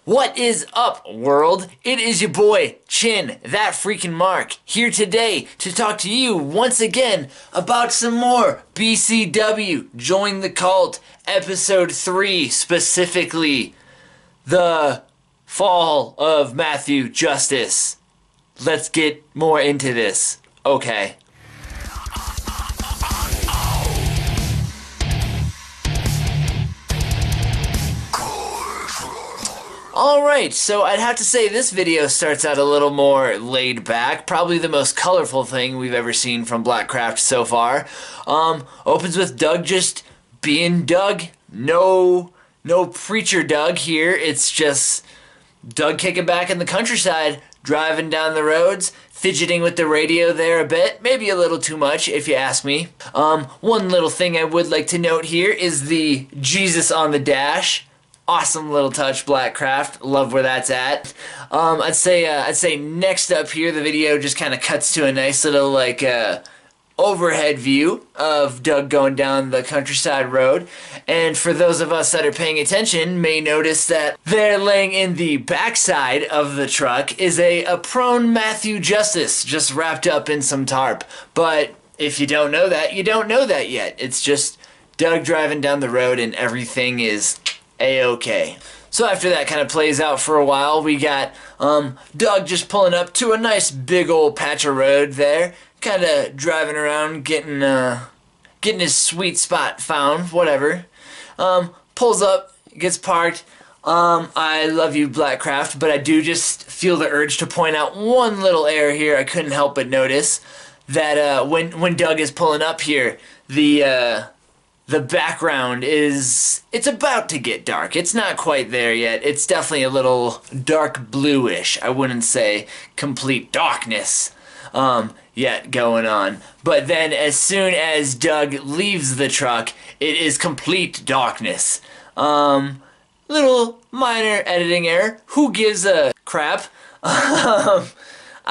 What is up, world? It is your boy, Chin, that freaking Mark, here today to talk to you once again about some more BCW, Join the Cult, Episode 3, specifically, the Fall of Matthew Justice. Let's get more into this. Okay. Alright, so I'd have to say this video starts out a little more laid back. Probably the most colorful thing we've ever seen from BLACKCRAFT so far. Opens with Doug just being Doug. No preacher Doug here. It's just Doug kicking back in the countryside, driving down the roads, fidgeting with the radio there a bit. Maybe a little too much, if you ask me. One little thing I would like to note here is the Jesus on the dash. Awesome little touch, BLACKCRAFT. Love where that's at. I'd say next up here, the video just kind of cuts to a nice little overhead view of Doug going down the countryside road. And for those of us that are paying attention, may notice that there, laying in the backside of the truck, is a prone Matthew Justice, just wrapped up in some tarp. But if you don't know that, you don't know that yet. It's just Doug driving down the road and everything is A-okay. So after that kind of plays out for a while, we got Doug just pulling up to a nice big old patch of road there, kind of driving around, getting his sweet spot found, whatever. Pulls up, gets parked. I love you, BLACKCRAFT, but I do just feel the urge to point out one little error here. I couldn't help but notice that when Doug is pulling up here, the background it's about to get dark. It's not quite there yet. It's definitely a little dark bluish. I wouldn't say complete darkness yet going on. But then as soon as Doug leaves the truck, it is complete darkness. Little minor editing error. Who gives a crap?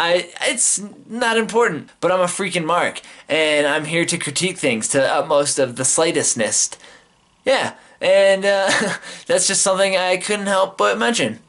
It's not important, but I'm a freaking Mark, and I'm here to critique things to the utmost of the slightestness. Yeah, and that's just something I couldn't help but mention.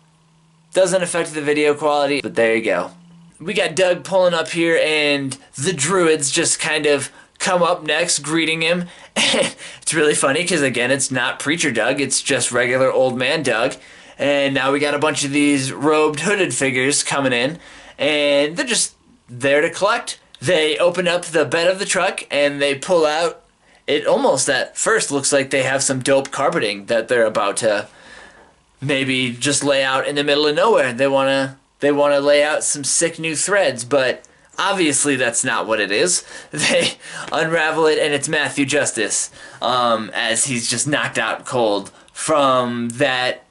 Doesn't affect the video quality, but there you go. We got Doug pulling up here, and the druids just kind of come up next, greeting him. It's really funny, because again, it's not Preacher Doug, it's just regular old man Doug. And now we got a bunch of these robed, hooded figures coming in. And they're just there to collect. They open up the bed of the truck and they pull out. It almost at first looks like they have some dope carpeting that they're about to maybe just lay out in the middle of nowhere. They wanna lay out some sick new threads, but obviously that's not what it is. They unravel it and it's Matthew Justice, as he's just knocked out cold from that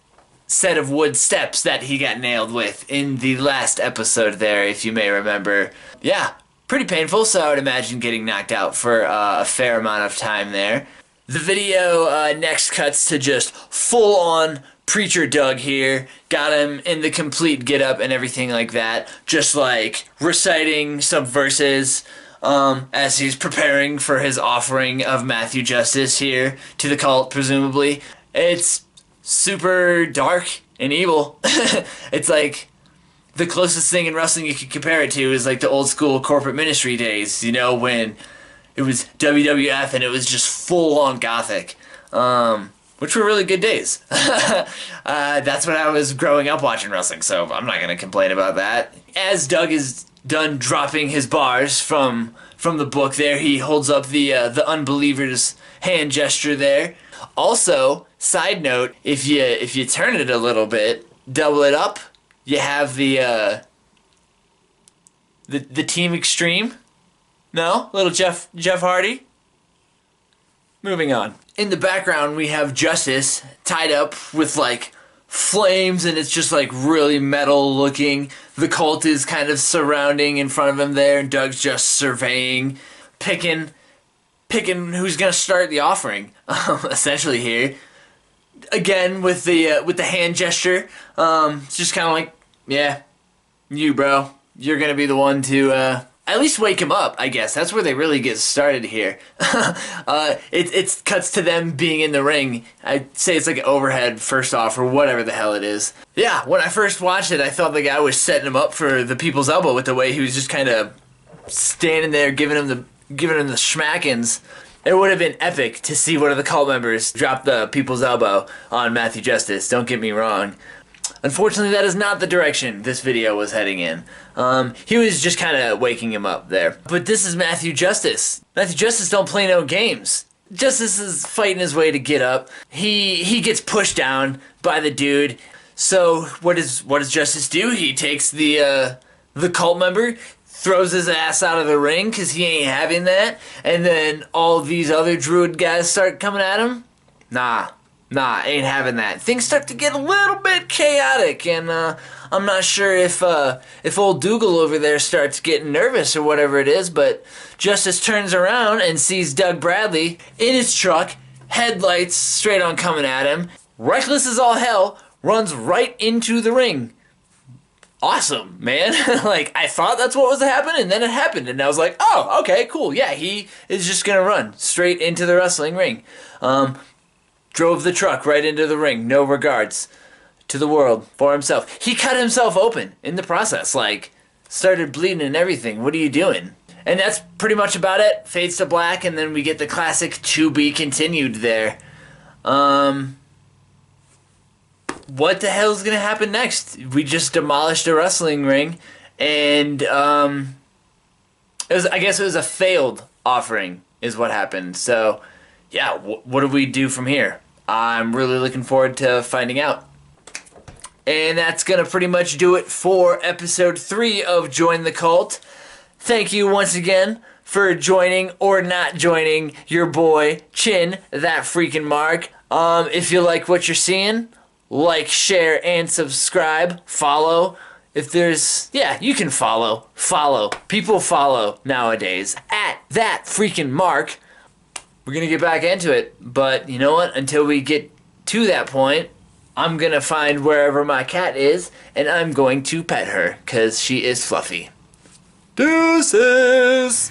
set of wood steps that he got nailed with in the last episode there, if you may remember. Yeah, pretty painful, so I would imagine getting knocked out for a fair amount of time there. The video next cuts to just full-on Preacher Doug here. Got him in the complete get-up and everything like that, just like reciting some verses as he's preparing for his offering of Matthew Justice here to the cult, presumably. It's super dark and evil. It's like the closest thing in wrestling you could compare it to is like the old school corporate ministry days, you know, when it was WWF and it was just full on gothic, which were really good days. That's when I was growing up watching wrestling, so I'm not going to complain about that. As Doug is done dropping his bars from the book there, he holds up the unbeliever's hand gesture there. Also, side note, if you turn it a little bit, double it up, you have the Team Extreme. No? Little Jeff Hardy. Moving on. In the background, we have Justice tied up with like flames, and it's just like really metal looking. The cult is kind of surrounding in front of him there, and Doug's just surveying, picking who's gonna start the offering, essentially here. Again with the hand gesture, it's just kind of like, yeah, you bro, you're gonna be the one to at least wake him up, I guess. That's where they really get started here. It cuts to them being in the ring. I'd say it's like an overhead first off, or whatever the hell it is. Yeah, when I first watched it, I thought the guy was setting him up for the people's elbow with the way he was just kind of standing there giving him the schmackins. It would have been epic to see one of the cult members drop the people's elbow on Matthew Justice, don't get me wrong. Unfortunately, that is not the direction this video was heading in. He was just kind of waking him up there. But this is Matthew Justice. Matthew Justice don't play no games. Justice is fighting his way to get up. He gets pushed down by the dude. So what does Justice do? He takes the cult member, throws his ass out of the ring because he ain't having that, and then all these other druid guys start coming at him? Nah, ain't having that. Things start to get a little bit chaotic, and I'm not sure if old Dougal over there starts getting nervous or whatever it is, but Justice turns around and sees Doug Bradley in his truck, headlights straight on coming at him, reckless as all hell, runs right into the ring. Awesome, man. Like, I thought that's what was to happen, and then it happened, and I was like, oh, okay, cool, yeah, he is just gonna run straight into the wrestling ring. Drove the truck right into the ring, no regards to the world for himself. He cut himself open in the process, like, started bleeding and everything. What are you doing? And that's pretty much about it. Fades to black, and then we get the classic to be continued there. What the hell is going to happen next? We just demolished a wrestling ring, and I guess it was a failed offering is what happened. So, yeah, what do we do from here? I'm really looking forward to finding out. And that's going to pretty much do it for episode 3 of Join the Cult. Thank you once again for joining or not joining your boy, Chin, that freaking Mark. If you like what you're seeing, like, share, and subscribe. Follow. If there's... yeah, you can follow. Follow. People follow nowadays. At that freaking Mark. We're going to get back into it. But you know what? Until we get to that point, I'm going to find wherever my cat is, and I'm going to pet her, because she is fluffy. Deuces!